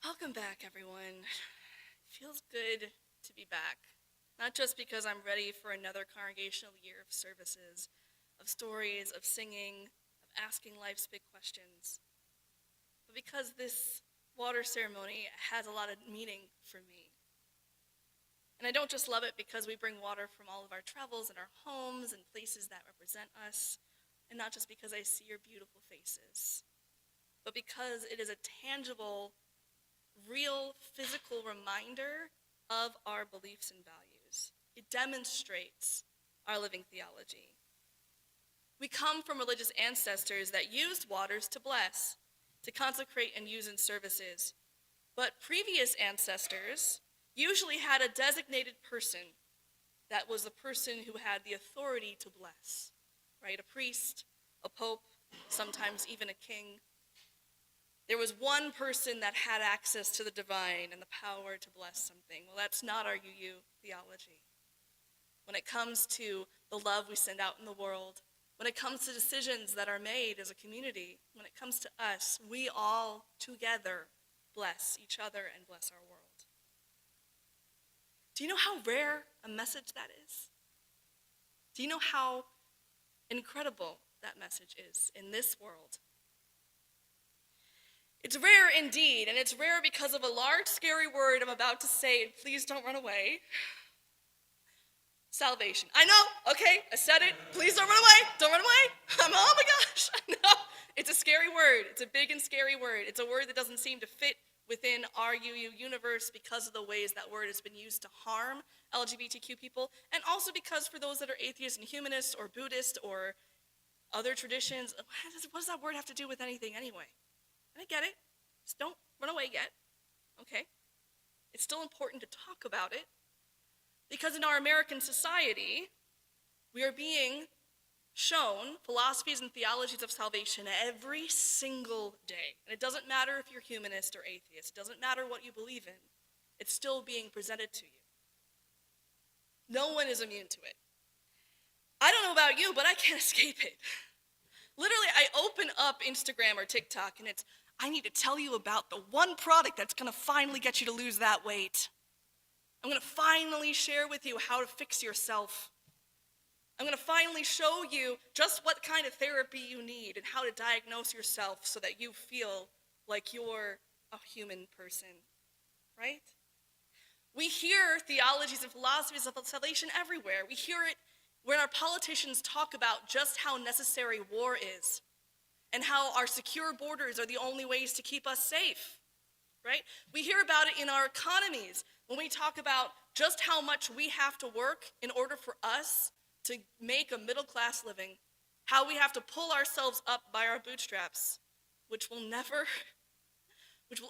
Welcome back, everyone. It feels good to be back. Not just because I'm ready for another congregational year of services, of stories, of singing, of asking life's big questions, but because this water ceremony has a lot of meaning for me. And I don't just love it because we bring water from all of our travels and our homes and places that represent us, and not just because I see your beautiful faces, but because it is a tangible, real physical reminder of our beliefs and values. It demonstrates our living theology. We come from religious ancestors that used waters to bless, to consecrate and use in services. But previous ancestors usually had a designated person that was the person who had the authority to bless, right? A priest, a pope, sometimes even a king. There was one person that had access to the divine and the power to bless something. Well, that's not our UU theology. When it comes to the love we send out in the world, when it comes to decisions that are made as a community, when it comes to us, we all together bless each other and bless our world. Do you know how rare a message that is? Do you know how incredible that message is in this world? It's rare indeed, and it's rare because of a large, scary word I'm about to say, and please don't run away. Salvation. I know, okay, I said it. Please don't run away. Don't run away. Oh my gosh, I know. It's a scary word. It's a big and scary word. It's a word that doesn't seem to fit within our UU universe because of the ways that word has been used to harm LGBTQ people, and also because for those that are atheists and humanists or Buddhist or other traditions, what does that word have to do with anything anyway? I get it. Just don't run away yet, okay? It's still important to talk about it because in our American society, we are being shown philosophies and theologies of salvation every single day. And it doesn't matter if you're humanist or atheist. It doesn't matter what you believe in. It's still being presented to you. No one is immune to it. I don't know about you, but I can't escape it. Literally, I open up Instagram or TikTok and it's, I need to tell you about the one product that's going to finally get you to lose that weight. I'm going to finally share with you how to fix yourself. I'm going to finally show you just what kind of therapy you need and how to diagnose yourself so that you feel like you're a human person, right? We hear theologies and philosophies of salvation everywhere. We hear it when our politicians talk about just how necessary war is, and how our secure borders are the only ways to keep us safe, right? We hear about it in our economies when we talk about just how much we have to work in order for us to make a middle-class living, how we have to pull ourselves up by our bootstraps, which will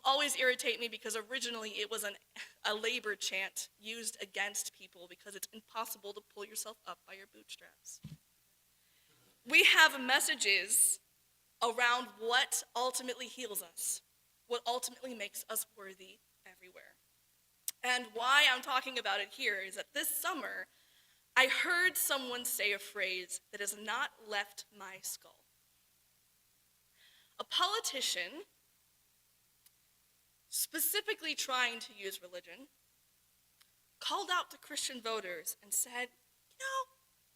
always irritate me because originally it was a labor chant used against people because it's impossible to pull yourself up by your bootstraps. We have messages around what ultimately heals us, what ultimately makes us worthy everywhere. And why I'm talking about it here is that this summer, I heard someone say a phrase that has not left my skull. A politician, specifically trying to use religion, called out to Christian voters and said,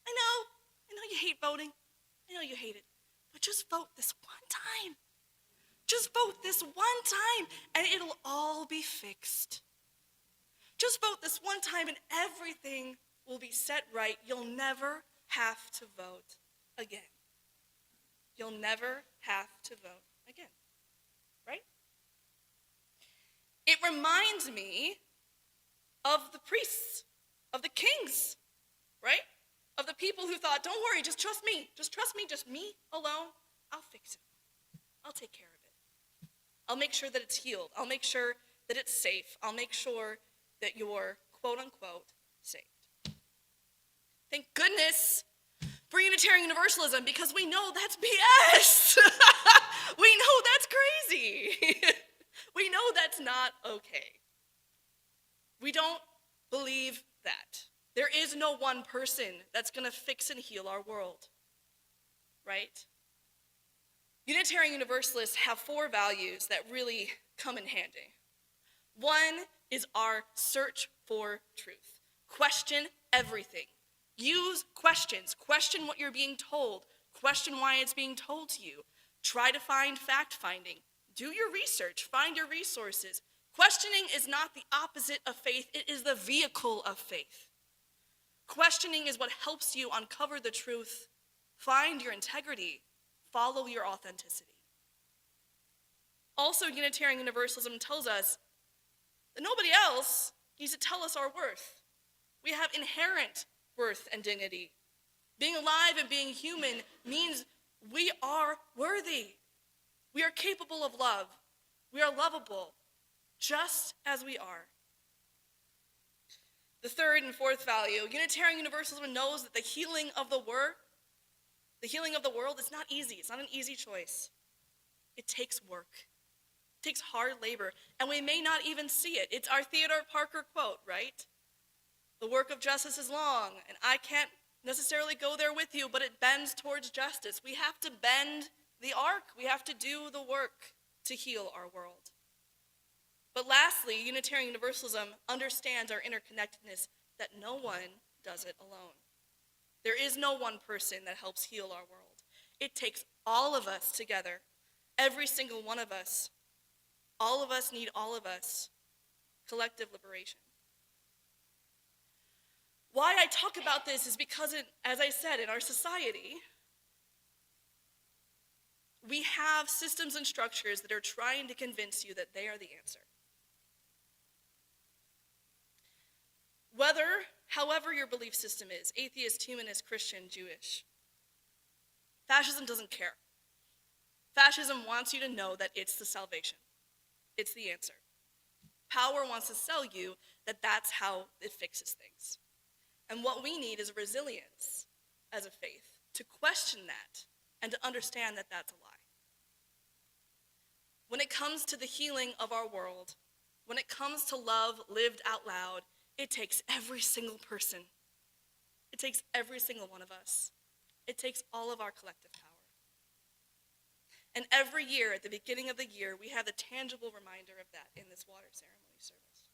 I know you hate voting. I know you hate it. But just vote this one time. Just vote this one time and it'll all be fixed. Just vote this one time and everything will be set right. You'll never have to vote again. You'll never have to vote again, right? It reminds me of the priests, of the kings, right? Of the people who thought, don't worry, just trust me, just me alone, I'll fix it. I'll take care of it. I'll make sure that it's healed. I'll make sure that it's safe. I'll make sure that you're, quote unquote, saved. Thank goodness for Unitarian Universalism because we know that's BS. We know that's crazy. We know that's not okay. We don't believe that. There is no one person that's going to fix and heal our world, right? Unitarian Universalists have 4 values that really come in handy. One is our search for truth. Question everything. Use questions. Question what you're being told. Question why it's being told to you. Try to find fact-finding. Do your research. Find your resources. Questioning is not the opposite of faith. It is the vehicle of faith. Questioning is what helps you uncover the truth, find your integrity, follow your authenticity. Also, Unitarian Universalism tells us that nobody else needs to tell us our worth. We have inherent worth and dignity. Being alive and being human means we are worthy. We are capable of love. We are lovable, just as we are. The third and fourth value, Unitarian Universalism knows that the healing of the world is not easy. It's not an easy choice. It takes work. It takes hard labor, and we may not even see it. It's our Theodore Parker quote, right? The work of justice is long, and I can't necessarily go there with you, but it bends towards justice. We have to bend the arc. We have to do the work to heal our world. But lastly, Unitarian Universalism understands our interconnectedness, that no one does it alone. There is no one person that helps heal our world. It takes all of us together, every single one of us. All of us need all of us. Collective liberation. Why I talk about this is because, as I said, in our society, we have systems and structures that are trying to convince you that they are the answer. However your belief system is, atheist, humanist, Christian, Jewish, fascism doesn't care. Fascism wants you to know that it's the salvation. It's the answer. Power wants to sell you that that's how it fixes things. And what we need is resilience as a faith to question that and to understand that that's a lie. When it comes to the healing of our world, when it comes to love lived out loud, it takes every single person. It takes every single one of us. It takes all of our collective power. And every year, at the beginning of the year, we have the tangible reminder of that in this water ceremony service.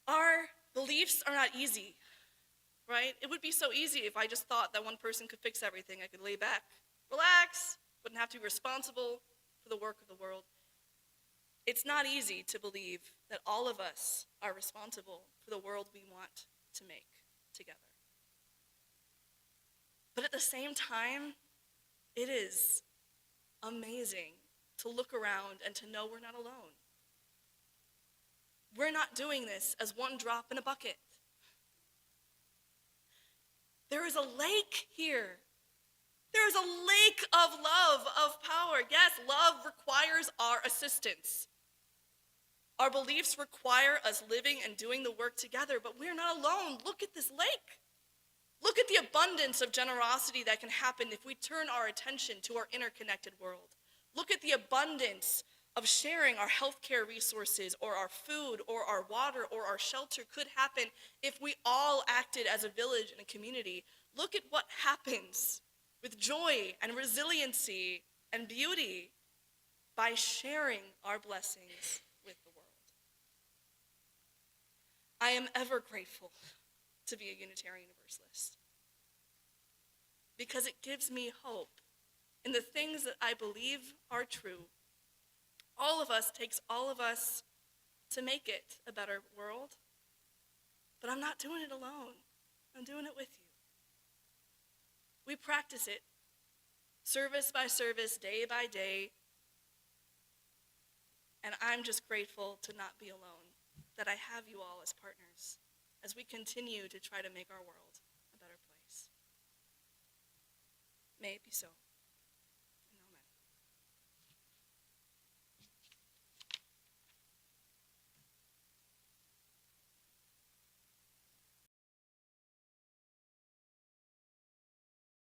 Our beliefs are not easy, right? It would be so easy if I just thought that one person could fix everything. I could lay back, relax, wouldn't have to be responsible for the work of the world. It's not easy to believe that all of us are responsible for the world we want to make together. But at the same time, it is amazing to look around and to know we're not alone. We're not doing this as one drop in a bucket. There is a lake here. There is a lake of love, of power. Yes, love requires our assistance. Our beliefs require us living and doing the work together, but we're not alone. Look at this lake. Look at the abundance of generosity that can happen if we turn our attention to our interconnected world. Look at the abundance of sharing our healthcare resources or our food or our water or our shelter could happen if we all acted as a village and a community. Look at what happens with joy and resiliency and beauty by sharing our blessings with the world. I am ever grateful to be a Unitarian Universalist because it gives me hope in the things that I believe are true. All of us takes all of us to make it a better world, but I'm not doing it alone. I'm doing it with you. We practice it service by service, day by day, and I'm just grateful to not be alone, that I have you all as partners as we continue to try to make our world a better place. May it be so.